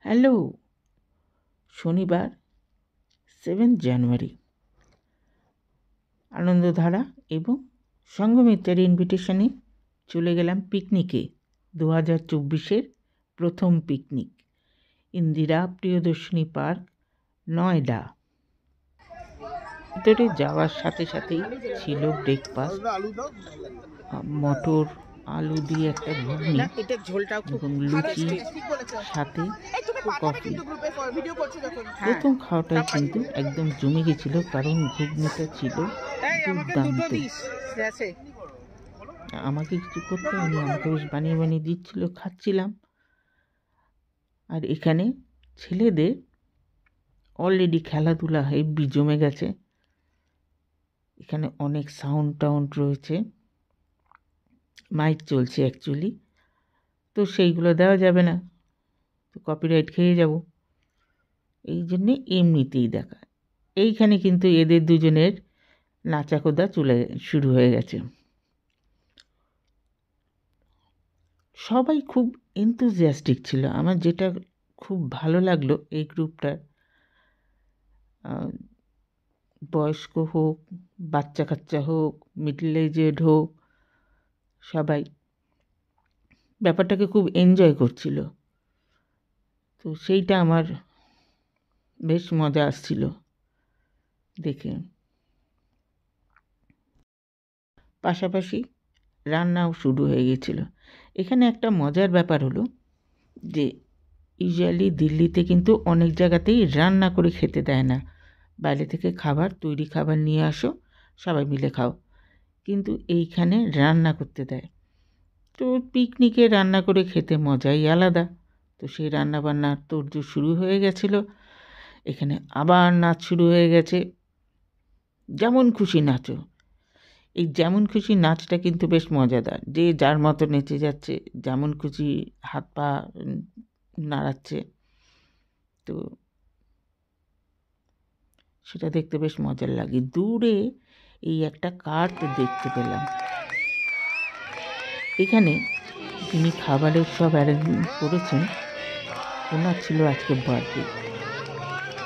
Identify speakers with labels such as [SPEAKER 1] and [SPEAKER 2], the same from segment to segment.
[SPEAKER 1] Hello, শনিবার 7 জানুয়ারি আনন্দধারা এবং সঙ্গমিত্রের ইনভিটেশনে চলে গেলাম পিকনিকে। 2024-এর প্রথম পিকনিক, ইন্দিরা প্রিয়দর্শিনী পার্ক, নয়ডা। ভিতরে যাওয়ার সাথে সাথেই ছিল ব্রেকফাস্ট, মটর আলু দিয়ে একটা ঘুগনি এবং লুচি, সাথে কফি। প্রথম খাওয়াটাই কিন্তু একদম জমে গেছিল, কারণ ঘুগনিটা ছিল দুর্দান্ত। আমাকে কিছু করতে হয়নি, আমাকে বেশ বানিয়ে বানিয়ে দিচ্ছিল, খাচ্ছিলাম। আর এখানে ছেলেদের অলরেডি খেলাধুলা হেব্বি জমে গেছে। এখানে অনেক সাউন্ড টাউন্ড রয়েছে, মাইক চলছে অ্যাকচুয়ালি, তো সেইগুলো দেওয়া যাবে না, তো কপিরাইট খেয়ে যাব। এই জন্যে এমনিতেই দেখা। এইখানে কিন্তু এদের দুজনের নাচাকোদা শুরু হয়ে গেছে। সবাই খুব এনথুজিয়াস্টিক ছিল। আমার যেটা খুব ভালো লাগলো এই গ্রুপটার, বয়স্ক হোক, বাচ্চা কাচ্চা হোক, মিডল এজেড হোক, সবাই ব্যাপারটাকে খুব এনজয় করছিল। তো সেইটা আমার বেশ মজা আসছিল দেখে। পাশাপাশি রান্নাও শুরু হয়ে গেছিল। এখানে একটা মজার ব্যাপার হলো যে ইউজুয়ালি দিল্লিতে কিন্তু অনেক জায়গাতেই রান্না করে খেতে দেয় না, বাইরে থেকে তৈরি খাবার নিয়ে আসো, সবাই মিলে খাও। কিন্তু এইখানে রান্না করতে দেয়। তো পিকনিকে রান্না করে খেতে মজাই আলাদা। তো সেই রান্নাবান্নার তোড়জোড় শুরু হয়ে গেছিল। এখানে আবার নাচ শুরু হয়ে গেছে, যেমন খুশি নাচো। এই যেমন খুশি নাচটা কিন্তু বেশ মজাদার, যে যার মতো নেচে যাচ্ছে, যেমন খুশি হাত পা নাড়াচ্ছে। তো সেটা দেখতে বেশ মজার লাগে। দূরে এই একটা কার্ট দেখতে পেলাম। এখানে যিনি খাবারের সব অ্যারেঞ্জমেন্ট করেছেন, ওনার ছিল আজকে বার্থডে,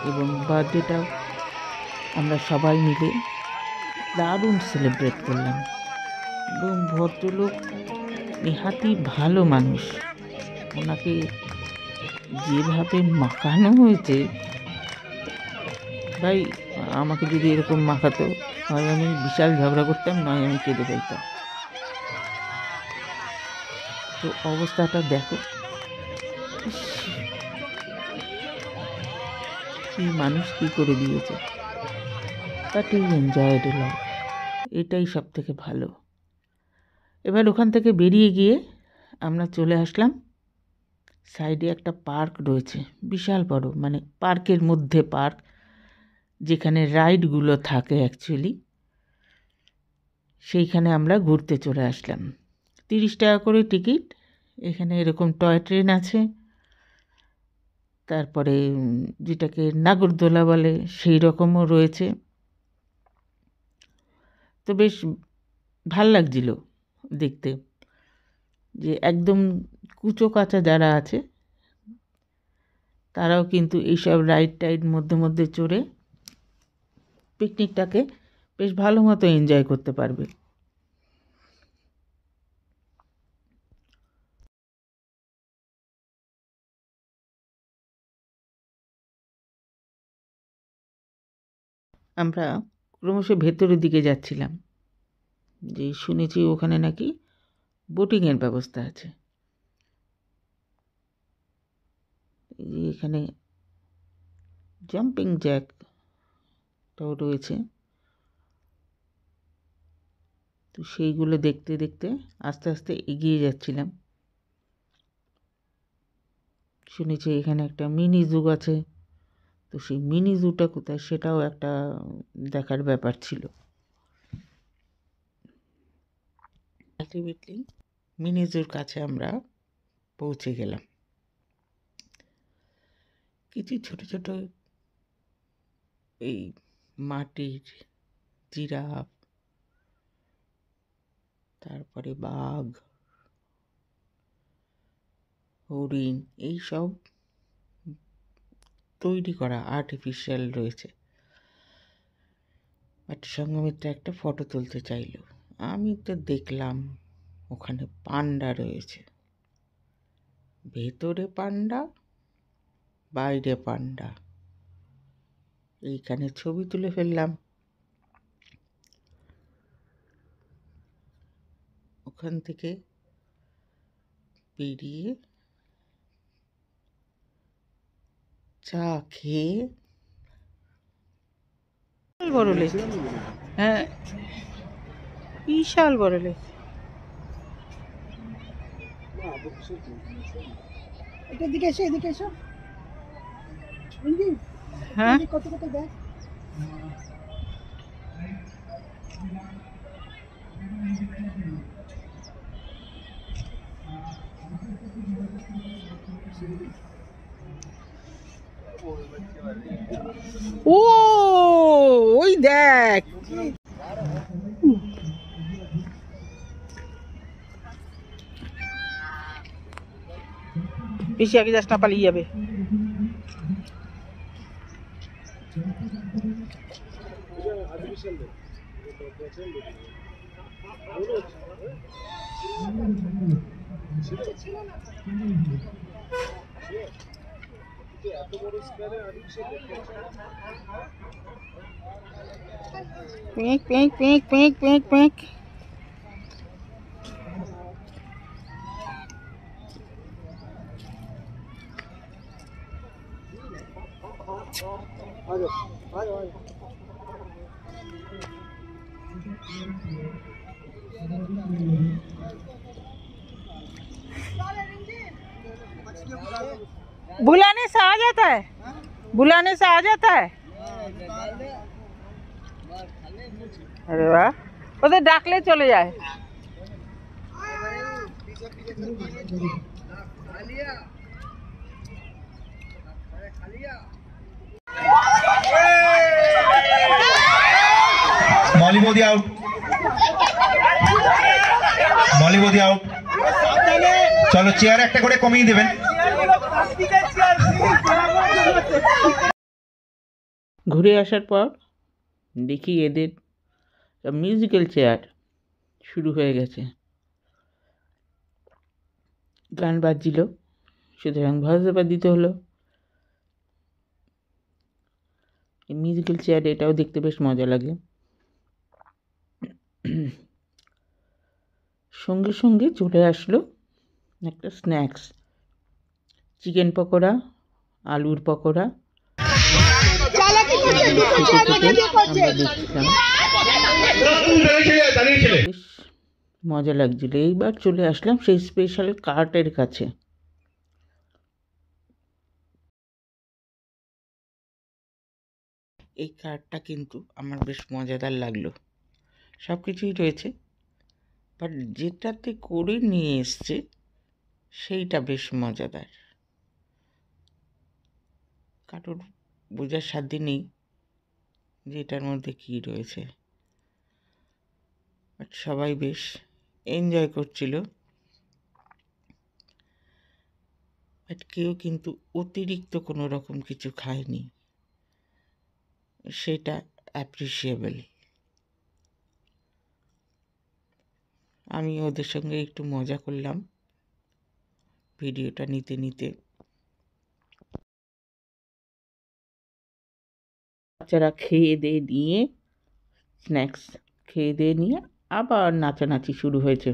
[SPEAKER 1] এবং বার্থডেটাও আমরা সবাই মিলে দারুণ সেলিব্রেট করলাম। এবং ভদ্রলোক নেহাতি ভালো মানুষ, ওনাকে যেভাবে মাখানো হয়েছে, ভাই আমাকে যদি এরকম মাখাতো, হয় আমি বিশাল ঝগড়া করতাম, নয় আমি কেঁদে ফেলতাম। তো অবস্থাটা দেখো, কি মানুষ কি করে দিয়েছে। বাট এই এনজয়েড লাইফ, এটাই সব থেকে ভালো। এবার ওখান থেকে বেরিয়ে গিয়ে আমরা চলে আসলাম, সাইডে একটা পার্ক রয়েছে বিশাল বড়, মানে পার্কের মধ্যে পার্ক, যেখানে রাইডগুলো থাকে অ্যাকচুয়ালি। সেইখানে আমরা ঘুরতে চলে আসলাম। 30 টাকা করে টিকিট। এখানে এরকম টয় ট্রেন আছে, তারপরে যেটাকে নাগরদোলা বলে সেই রকমও রয়েছে। তো বেশ ভাল লাগছিল দেখতে, যে একদম কুচো কাঁচা যারা আছে তারাও কিন্তু এইসব রাইড টাইড মধ্যে মধ্যে চড়ে পিকনিকটাকে বেশ ভালো মতো এনজয় করতে পারবে। আমরা ক্রমশ ভেতরের দিকে যাচ্ছিলাম, যে শুনেছি ওখানে নাকি বোটিংয়ের ব্যবস্থা আছে। এখানে জাম্পিং জ্যাকটাও রয়েছে। তো সেইগুলো দেখতে দেখতে আস্তে আস্তে এগিয়ে যাচ্ছিলাম। শুনেছি এখানে একটা মিনি জু আছে, তো সেই মিনি জুটা কোথায় সেটাও একটা দেখার ব্যাপার ছিল। আলটিমেটলি মিনি জুর কাছে আমরা পৌঁছে গেলাম। কিছু ছোট ছোট এই মাটির জিরাফ, তারপরে বাঘ, হরিণ, এইসব তৈরি করা, আর্টিফিশিয়াল রয়েছে। বাট সঙ্গমিত্রা একটা ফটো তুলতে চাইল। আমি তো দেখলাম ওখানে পান্ডা রয়েছে, ভেতরে পান্ডা, বাইরে পান্ডা। এইখানে ছবি তুলে ফেললাম। ওখান থেকে বেরিয়ে চা খেয়ে, বড় লেক, হ্যাঁ বিশাল বড় লেক।
[SPEAKER 2] এদিকে এসো, এদিকে এসো।
[SPEAKER 1] হ্যাঁ
[SPEAKER 2] কত কত ব্যাগ?
[SPEAKER 1] ও ওই দেখ, বেশি আগে যাস না, পালিয়ে যাবে। পিক পিক পিক পিক পিক পিক। बुलाने से आ जाता है, बुलाने से आ जाता है। अरे वाह, ওদের ডাকলে চলে যায়।
[SPEAKER 3] मौली मोदी आउट, मौली मोदी आउट। चलो চেয়ার একটা করে কমিয়ে দেবেন।
[SPEAKER 1] ঘুরে আসার পর দেখি এদের মিউজিক্যাল চেয়ার শুরু হয়ে গেছে, গান বাজছিল, সুতরাং ভয়েস ওভার দিতে হলো। এই মিউজিক্যাল চেয়ার এটাও দেখতে বেশ মজা লাগে। সঙ্গে সঙ্গে চলে আসলো একটা স্ন্যাক্স, চিকেন পকোড়া, আলুর পকোড়া। বেশ মজা লাগছিল। এইবার চলে আসলাম সেই স্পেশাল কার্টের কাছে। এই কার্টটা কিন্তু আমার বেশ মজাদার লাগলো। সব কিছুই রয়েছে, বাট যেটাতে করে নিয়ে এসছে সেইটা বেশ মজাদার। কারোর বোঝার সাধ্য নেই যে এটার মধ্যে কী রয়েছে, বাট সবাই বেশ এনজয় করছিল। বাট কেউ কিন্তু অতিরিক্ত কোনো রকম কিছু খায়নি, সেটা অ্যাপ্রিসিয়েবল। আমি ওদের সঙ্গে একটু মজা করলাম ভিডিওটা নিতে নিতে। বাচ্চারা খেয়ে দিয়ে নিয়ে, স্ন্যাক্স খেয়ে দিয়ে নিয়ে আবার নাচানাচি শুরু হয়েছে।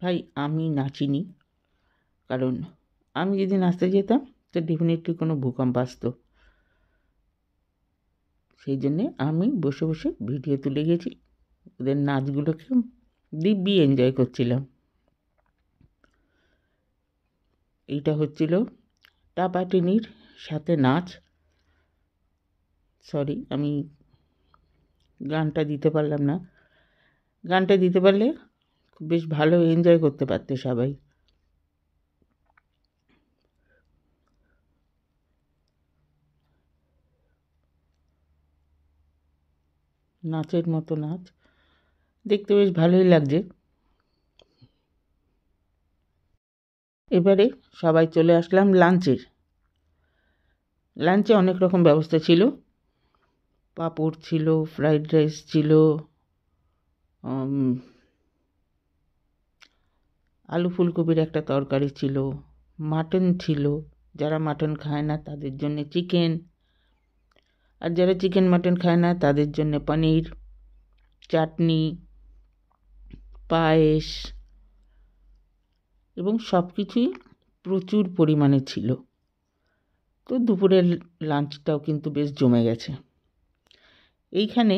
[SPEAKER 1] ভাই আমি নাচিনি, কারণ আমি যদি নাচতে যেতাম তো ডেফিনেটলি কোনো ভূকম্প আসতো। সেই জন্যে আমি বসে বসে ভিডিও তুলে গেছি, ওদের নাচগুলোকে দিব্যি এনজয় করছিলাম। এইটা হচ্ছিল টাপাটিনির সাথে নাচ। সরি, আমি গানটা দিতে পারলাম না। গানটা দিতে পারলে খুব বেশ ভালো এনজয় করতে পারতে সবাই। নাচের মতো নাচ, দেখতে বেশ ভালোই লাগছে। এবারে সবাই চলে আসলাম লাঞ্চে অনেক রকম ব্যবস্থা ছিল। পাঁপড় ছিল, ফ্রাইড রাইস ছিল, আলু ফুলকপির একটা তরকারি ছিল, মাটন ছিল, যারা মাটন খায় না তাদের জন্য চিকেন, আর যারা চিকেন মাটন খায় না তাদের জন্য পনির, চাটনি, পায়েস এবং সব কিছুই প্রচুর পরিমাণে ছিল। তো দুপুরের লাঞ্চটাও কিন্তু বেশ জমে গেছে। এইখানে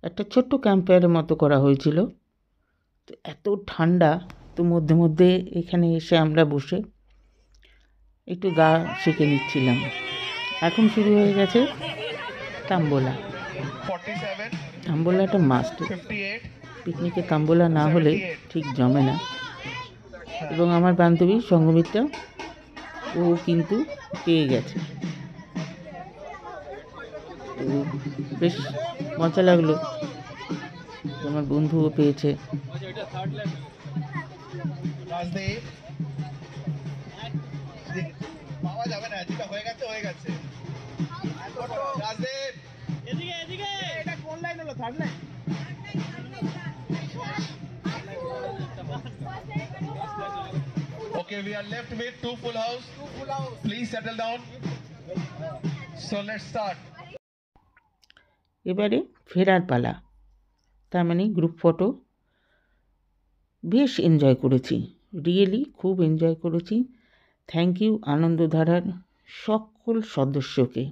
[SPEAKER 1] একটা ছোট্ট ক্যাম্পফায়ারের মতো করা হয়েছিল। তো এত ঠান্ডা, তো মধ্যে মধ্যে এখানে এসে আমরা বসে একটু গা সেঁকে নিচ্ছিলাম। এখন শুরু হয়ে গেছে তাম্বোলা।
[SPEAKER 3] 47,
[SPEAKER 1] তাম্বোলাটা মাস্ট।
[SPEAKER 3] 58,
[SPEAKER 1] পিকনিকে তাম্বোলা না হলে ঠিক জমে না। এবং আমার বান্ধবী সঙ্গমিত্রা, ও কিন্তু পেয়ে গেছে। তো বেশ মজা লাগলো, আমার বন্ধুও পেয়েছে।
[SPEAKER 3] রাজদীপ পাওয়া যাবে না, যেটা হয়ে গেছে হয়ে গেছে। রাজদীপ
[SPEAKER 2] এটা কোন লাইন হলো? Third line?
[SPEAKER 3] Okay, we are left with two full house. Please settle down. So let's start.
[SPEAKER 1] এবারে ফেরার পালা, তার মানে গ্রুপ ফটো। বেশ এনজয় করেছি, রিয়েলি খুব এনজয় করেছি। থ্যাংক ইউ আনন্দধারার সকল সদস্যকে।